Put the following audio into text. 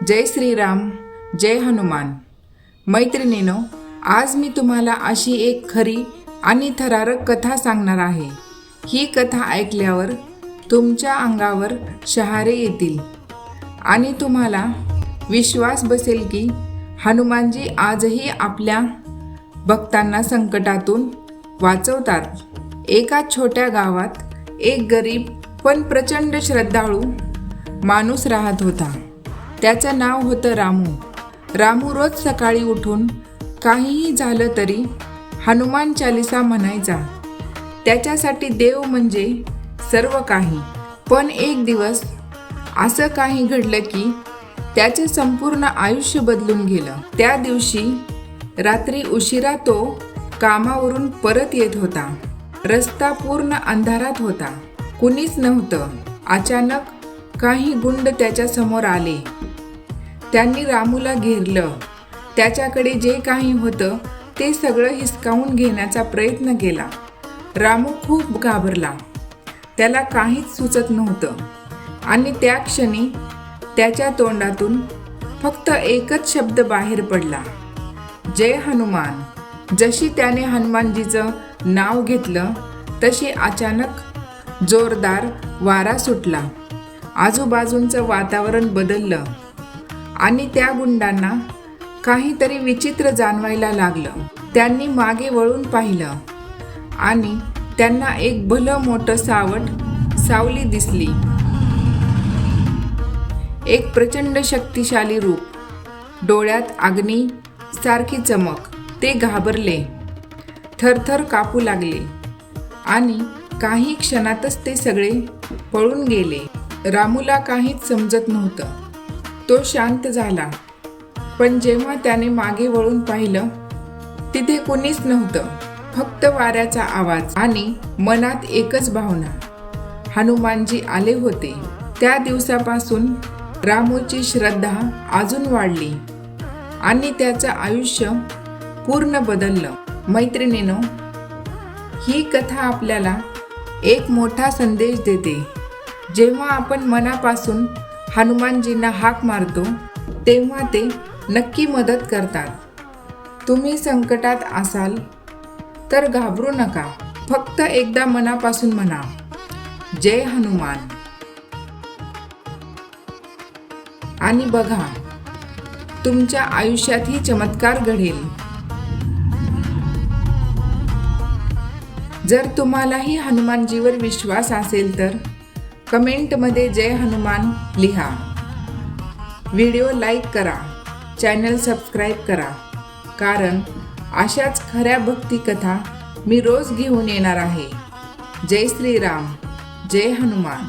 जय श्रीराम, जय हनुमान. मैत्रिणींनो, आज मी तुम्हाला अशी एक खरी आणि थरारक कथा सांगणार आहे. ही कथा ऐकल्यावर तुमच्या अंगावर शहारे येतील आणि तुम्हाला विश्वास बसेल की हनुमानजी आजही आपल्या भक्तांना संकटातून वाचवतात. एका छोट्या गावात एक गरीब पण प्रचंड श्रद्धाळू माणूस राहत होता. त्याचं नाव होतं रामू. रामू रोज सकाळी उठून काहीही झालं तरी हनुमान चालीसा म्हणायचा. त्याच्यासाठी देव म्हणजे सर्व काही. पण एक दिवस असं काही घडलं की त्याचे संपूर्ण आयुष्य बदलून गेलं. त्या दिवशी रात्री उशिरा तो कामावरून परत येत होता. रस्ता पूर्ण अंधारात होता, कुणीच नव्हतं. अचानक काही गुंड त्याच्या समोर आले. त्यांनी रामूला घेरलं. त्याच्याकडे जे काही होतं ते सगळं हिसकावून घेण्याचा प्रयत्न केला. रामू खूप घाबरला. त्याला काहीच सुचत नव्हतं आणि त्या क्षणी त्याच्या तोंडातून फक्त एकच शब्द बाहेर पडला, जय हनुमान. जशी त्याने हनुमानजीचं नाव घेतलं तशी अचानक जोरदार वारा सुटला. आजूबाजूचं वातावरण बदललं आणि त्या गुंडांना काहीतरी विचित्र जाणवायला लागलं. त्यांनी मागे वळून पाहिलं आणि त्यांना एक भलं मोठं सावली दिसली. एक प्रचंड शक्तिशाली रूप, डोळ्यात अग्नी सारखी चमक. ते घाबरले, थरथर कापू लागले आणि काही क्षणातच ते सगळे पळून गेले. रामूला काहीच समजत नव्हतं. तो शांत झाला, पण जेव्हा त्याने मागे वळून पाहिलं तिथे कुणीच नव्हतं. फक्त वाऱ्याचा आवाज आणि मनात एकच भावना, हनुमानजी आले होते. त्या दिवसापासून रामूची श्रद्धा अजून वाढली आणि त्याचं आयुष्य पूर्ण बदललं. मैत्रिणींनो, ही कथा आपल्याला एक मोठा संदेश देते. जेव्हा आपण मनापासून हनुमानजींना हाक मारतो तेव्हा ते नक्की मदत करतात. तुम्ही संकटात असाल तर घाबरू नका. फक्त एकदा मनापासून म्हणा, जय हनुमान, आणि बघा तुमच्या आयुष्यातही चमत्कार घडेल. जर तुम्हालाही हनुमानजीवर विश्वास असेल तर कमेंटमध्ये जय हनुमान लिहा. व्हिडिओ लाईक करा, चॅनल सबस्क्राईब करा, कारण अशाच खऱ्या भक्तिकथा मी रोज घेऊन येणार आहे. जय श्रीराम, जय हनुमान.